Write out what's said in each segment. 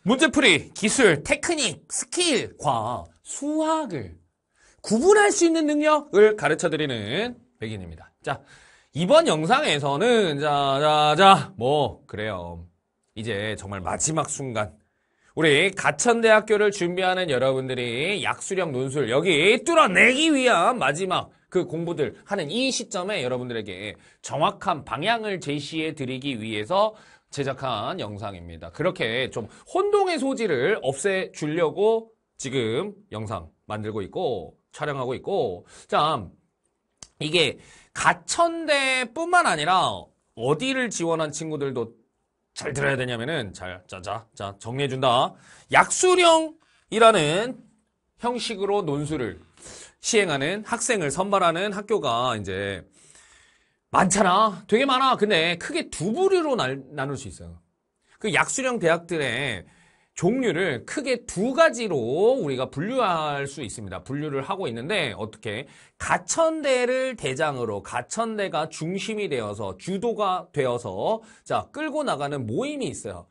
문제풀이, 기술, 테크닉, 스킬과 수학을 구분할 수 있는 능력을 가르쳐드리는 백인입니다. 자, 이번 영상에서는 그래요. 이제 정말 마지막 순간 우리 가천대학교를 준비하는 여러분들이 약수령 논술 여기 뚫어내기 위한 마지막 그 공부들 하는 이 시점에 여러분들에게 정확한 방향을 제시해 드리기 위해서 제작한 영상입니다. 그렇게 좀 혼동의 소지를 없애주려고 지금 영상 만들고 있고 촬영하고 있고, 자, 이게 가천대뿐만 아니라 어디를 지원한 친구들도 잘 들어야 되냐면은 자 정리해준다. 약수령이라는 형식으로 논술을 시행하는 학생을 선발하는 학교가 이제 많잖아. 되게 많아. 근데 크게 두 부류로 나눌 수 있어요. 그 약수령 대학들의 종류를 크게 두 가지로 우리가 분류할 수 있습니다. 분류를 하고 있는데 어떻게? 가천대를 대장으로 가천대가 중심이 되어서 주도가 되어서 자 끌고 나가는 모임이 있어요.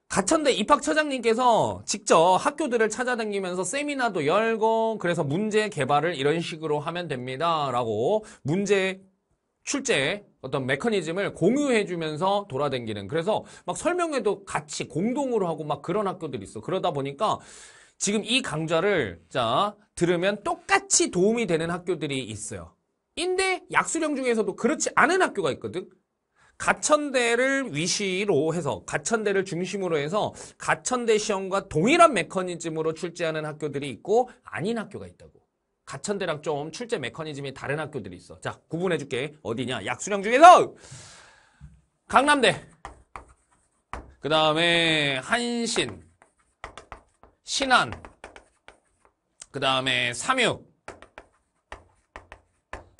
가천대 입학처장님께서 직접 학교들을 찾아다니면서 세미나도 열고 그래서 문제 개발을 이런 식으로 하면 됩니다. 라고 문제 출제 어떤 메커니즘을 공유해주면서 돌아다니는, 그래서 막 설명회도 같이 공동으로 하고 막 그런 학교들이 있어. 그러다 보니까 지금 이 강좌를 자 들으면 똑같이 도움이 되는 학교들이 있어요. 인데 약수령 중에서도 그렇지 않은 학교가 있거든. 가천대를 위시로 해서 가천대를 중심으로 해서 가천대 시험과 동일한 메커니즘으로 출제하는 학교들이 있고 아닌 학교가 있다고. 가천대랑 좀 출제 메커니즘이 다른 학교들이 있어. 자, 구분해줄게. 어디냐? 약수령 중에서 강남대, 그 다음에 한신, 신안, 그 다음에 삼육,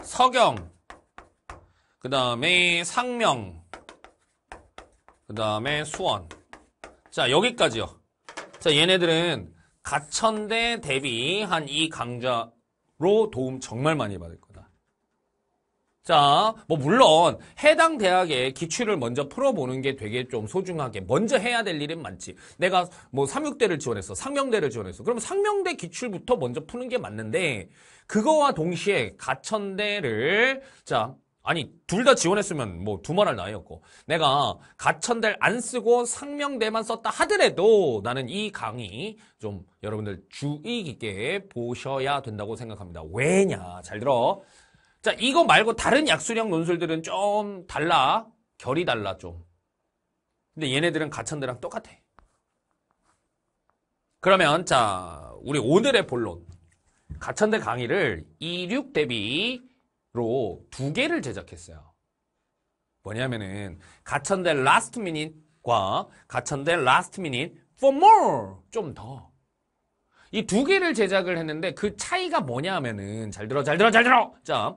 서경, 그 다음에 상명, 그 다음에 수원. 자, 여기까지요. 자, 얘네들은 가천대 대비 한 이 강좌 로 도움 정말 많이 받을 거다. 자, 뭐 물론 해당 대학의 기출을 먼저 풀어보는 게 되게 좀 소중하게 먼저 해야 될 일은 많지. 내가 뭐 삼육대를 지원했어, 상명대를 지원했어. 그럼 상명대 기출부터 먼저 푸는 게 맞는데 그거와 동시에 가천대를 자 아니 둘 다 지원했으면 뭐 두말할 나위였고 내가 가천대를 안 쓰고 상명대만 썼다 하더라도 나는 이 강의 좀 여러분들 주의 깊게 보셔야 된다고 생각합니다. 왜냐? 잘 들어. 자, 이거 말고 다른 약수령 논술들은 좀 달라. 결이 달라 좀. 근데 얘네들은 가천대랑 똑같아. 그러면 자 우리 오늘의 본론. 가천대 강의를 26 대비로 두 개를 제작했어요. 뭐냐면은 가천대 Last Minute과 가천대 Last Minute for More 좀 더. 이 두 개를 제작을 했는데 그 차이가 뭐냐면은 잘 들어. 자,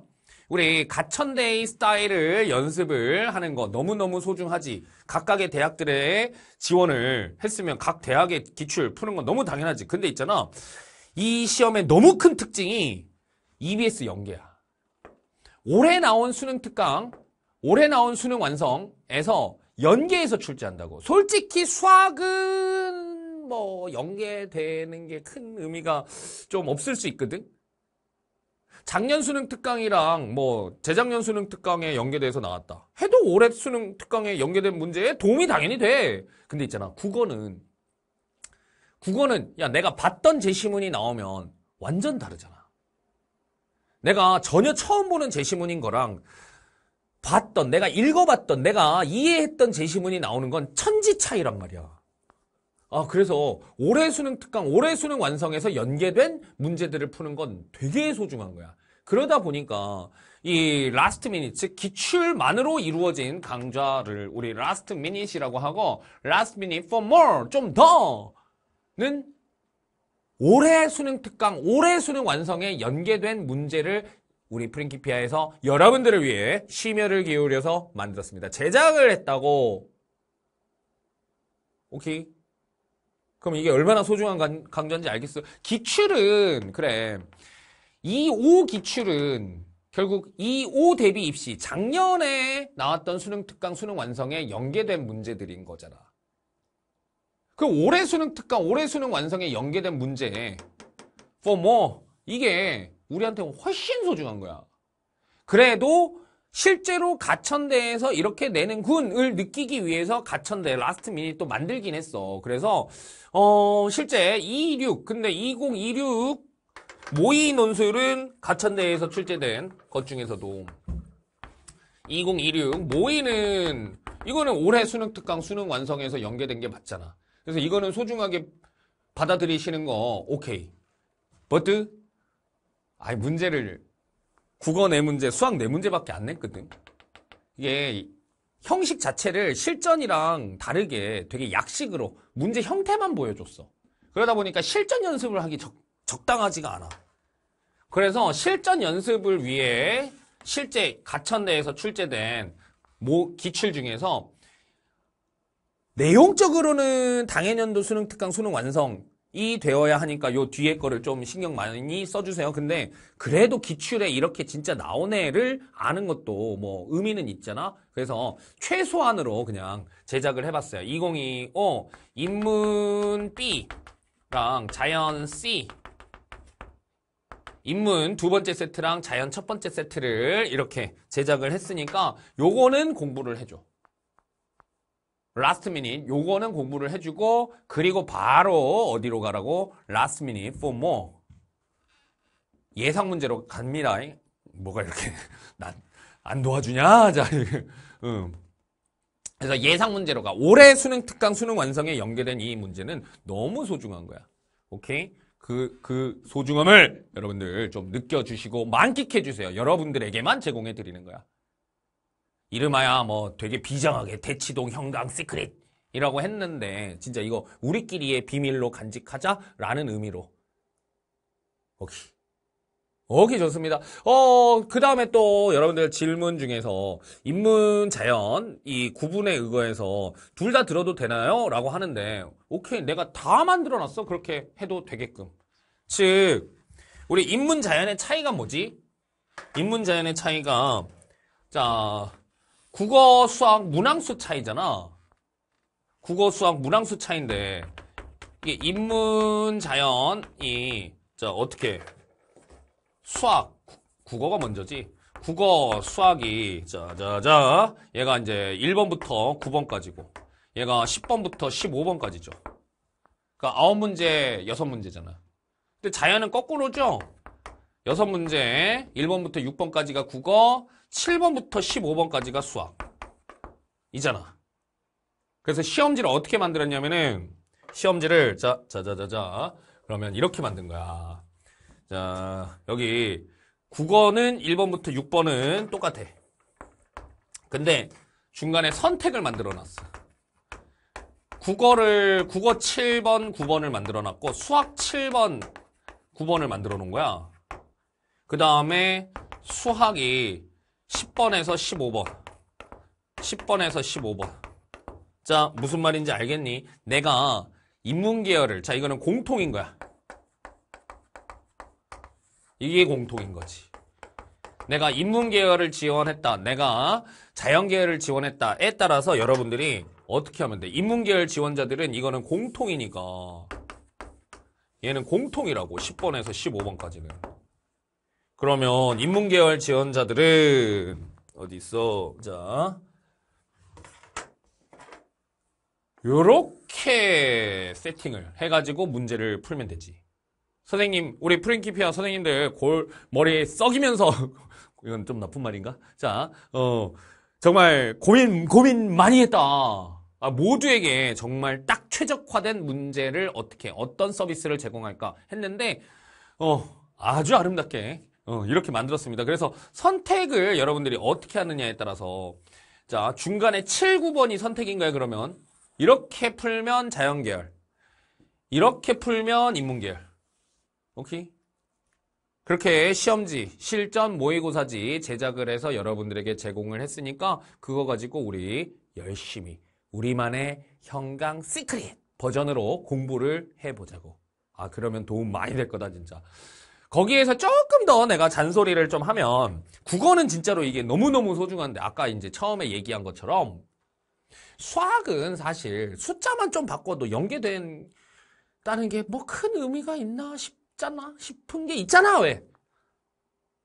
우리 가천대의 스타일을 연습을 하는 거 너무너무 소중하지. 각각의 대학들의 지원을 했으면 각 대학의 기출 푸는 건 너무 당연하지. 근데 있잖아. 이 시험의 너무 큰 특징이 EBS 연계야. 올해 나온 수능 특강, 올해 나온 수능 완성에서 연계해서 출제한다고. 솔직히 수학은 뭐 연계되는 게 큰 의미가 좀 없을 수 있거든. 작년 수능 특강이랑 뭐 재작년 수능 특강에 연계돼서 나왔다 해도 올해 수능 특강에 연계된 문제에 도움이 당연히 돼. 근데 있잖아, 국어는 야 내가 봤던 제시문이 나오면 완전 다르잖아. 내가 전혀 처음 보는 제시문인 거랑 봤던, 내가 읽어봤던, 내가 이해했던 제시문이 나오는 건 천지 차이란 말이야. 아, 그래서 올해 수능 특강, 올해 수능 완성에서 연계된 문제들을 푸는 건 되게 소중한 거야. 그러다 보니까 이 라스트 미닛, 즉 기출만으로 이루어진 강좌를 우리 라스트 미닛이라고 하고 라스트 미닛 for more, 좀 더는 올해 수능 특강, 올해 수능 완성에 연계된 문제를 우리 프린키피아에서 여러분들을 위해 심혈을 기울여서 만들었습니다. 제작을 했다고. 오케이. 그럼 이게 얼마나 소중한 강좌인지 알겠어? 기출은 그래. 2.5 기출은 결국 2.5 대비 입시, 작년에 나왔던 수능 특강, 수능 완성에 연계된 문제들인 거잖아. 그 올해 수능 특강, 올해 수능 완성에 연계된 문제 for more 이게 우리한테 훨씬 소중한 거야. 그래도 실제로 가천대에서 이렇게 내는 군을 느끼기 위해서 가천대 라스트 미닛 또 만들긴 했어. 그래서 실제 226 근데 2026 모의 논술은 가천대에서 출제된 것 중에서도 2026 모의는 이거는 올해 수능 특강 수능 완성에서 연계된 게 맞잖아. 그래서 이거는 소중하게 받아들이시는 거 오케이. but 문제를 국어 4문제, 수학 4문제밖에 안 냈거든. 이게 형식 자체를 실전이랑 다르게 되게 약식으로 문제 형태만 보여줬어. 그러다 보니까 실전 연습을 하기 적당하지가 않아. 그래서 실전 연습을 위해 실제 가천대에서 출제된 기출 중에서 내용적으로는 당해년도 수능 특강 수능 완성이 되어야 하니까 요 뒤에 거를 좀 신경 많이 써주세요. 근데 그래도 기출에 이렇게 진짜 나온 애를 아는 것도 뭐 의미는 있잖아. 그래서 최소한으로 그냥 제작을 해봤어요. 2025 인문 B랑 자연 C 인문 두 번째 세트랑 자연 첫 번째 세트를 이렇게 제작을 했으니까 요거는 공부를 해줘. 라스트 미닛 요거는 공부를 해주고 그리고 바로 어디로 가라고? 라스트 미닛 for more 예상 문제로 갑니다. 뭐가 이렇게 난 안 도와주냐? 자, 그래서 예상 문제로 가. 올해 수능 특강 수능 완성에 연계된 이 문제는 너무 소중한 거야. 오케이? 그 소중함을 여러분들 좀 느껴주시고 만끽해주세요. 여러분들에게만 제공해드리는 거야. 이름하야 뭐 되게 비장하게 대치동 형강 시크릿이라고 했는데 진짜 이거 우리끼리의 비밀로 간직하자라는 의미로. 오케이 좋습니다. 그 다음에 또 여러분들 질문 중에서 인문 자연 이 구분에 의거해서 둘 다 들어도 되나요? 라고 하는데 오케이 내가 다 만들어놨어. 그렇게 해도 되게끔. 즉 우리 인문 자연의 차이가 뭐지? 인문 자연의 차이가 자 국어 수학 문항수 차이잖아. 국어 수학 문항수 차이인데 이게 인문 자연이 자 어떻게 수학 국어가 먼저지. 국어 수학이 자 얘가 이제 1번부터 9번까지고 얘가 10번부터 15번까지죠. 그러니까 9문제 6문제잖아. 근데 자연은 거꾸로죠. 6문제 1번부터 6번까지가 국어 7번부터 15번까지가 수학 이잖아. 그래서 시험지를 어떻게 만들었냐면은 시험지를 자 그러면 이렇게 만든 거야. 자 여기 국어는 1번부터 6번은 똑같아. 근데 중간에 선택을 만들어 놨어. 국어 7번 9번을 만들어 놨고 수학 7번 9번을 만들어 놓은 거야. 그 다음에 수학이 10번에서 15번 10번에서 15번 자 무슨 말인지 알겠니? 내가 인문계열을 자 이거는 공통인 거야. 이게 공통인 거지. 내가 인문계열을 지원했다. 내가 자연계열을 지원했다에 따라서 여러분들이 어떻게 하면 돼? 인문계열 지원자들은 이거는 공통이니까 얘는 공통이라고 10번에서 15번까지는. 그러면 인문계열 지원자들은 어디 있어? 자 요렇게 세팅을 해가지고 문제를 풀면 되지. 선생님, 우리 프랭키피아 선생님들 머리에 썩이면서 이건 좀 나쁜 말인가? 자, 정말 고민 많이 했다. 모두에게 정말 딱 최적화된 문제를 어떤 서비스를 제공할까 했는데, 아주 아름답게, 이렇게 만들었습니다. 그래서 선택을 여러분들이 어떻게 하느냐에 따라서, 자, 중간에 7, 9번이 선택인가요, 그러면? 이렇게 풀면 자연계열. 이렇게 풀면 인문계열. 오케이? 그렇게 시험지, 실전 모의고사지 제작을 해서 여러분들에게 제공을 했으니까 그거 가지고 우리 열심히 우리만의 형강 시크릿 버전으로 공부를 해보자고. 그러면 도움 많이 될 거다 진짜. 거기에서 조금 더 내가 잔소리를 좀 하면 국어는 진짜로 이게 너무너무 소중한데 아까 이제 처음에 얘기한 것처럼 수학은 사실 숫자만 좀 바꿔도 연계된다는 게 뭐 큰 의미가 있나 싶은 게 있잖아, 왜?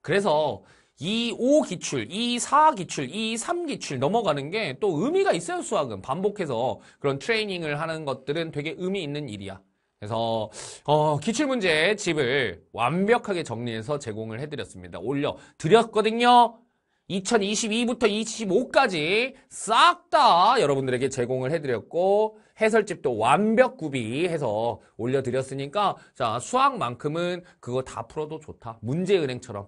그래서 이 5기출, 이 4기출, 이 3기출 넘어가는 게 또 의미가 있어요, 수학은. 반복해서 그런 트레이닝을 하는 것들은 되게 의미 있는 일이야. 그래서 기출문제 집을 완벽하게 정리해서 제공을 해드렸습니다. 올려드렸거든요. 2022부터 25까지 싹 다 여러분들에게 제공을 해드렸고 해설집도 완벽 구비해서 올려드렸으니까 자 수학만큼은 그거 다 풀어도 좋다. 문제은행처럼.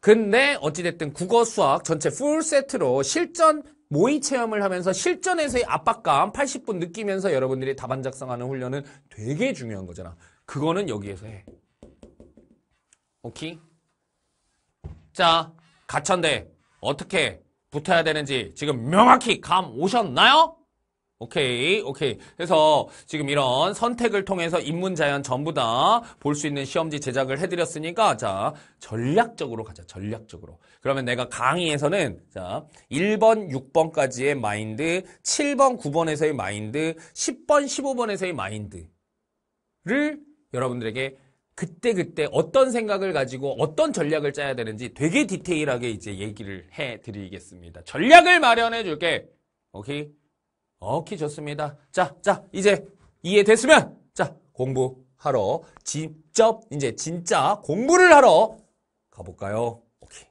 근데 어찌됐든 국어 수학 전체 풀 세트로 실전 모의 체험을 하면서 실전에서의 압박감 80분 느끼면서 여러분들이 답안 작성하는 훈련은 되게 중요한 거잖아. 그거는 여기에서 해. 오케이? 자, 가천대 어떻게 붙어야 되는지 지금 명확히 감 오셨나요? 오케이. 그래서 지금 이런 선택을 통해서 인문자연 전부 다 볼 수 있는 시험지 제작을 해드렸으니까 자, 전략적으로 가자. 전략적으로. 그러면 내가 강의에서는 자, 1번, 6번까지의 마인드, 7번, 9번에서의 마인드, 10번, 15번에서의 마인드를 여러분들에게 그때 어떤 생각을 가지고 어떤 전략을 짜야 되는지 되게 디테일하게 이제 얘기를 해드리겠습니다. 전략을 마련해 줄게. 오케이? 오케이, 좋습니다. 자, 이제 이해됐으면, 자, 공부하러, 직접, 이제 진짜 공부를 하러 가볼까요? 오케이.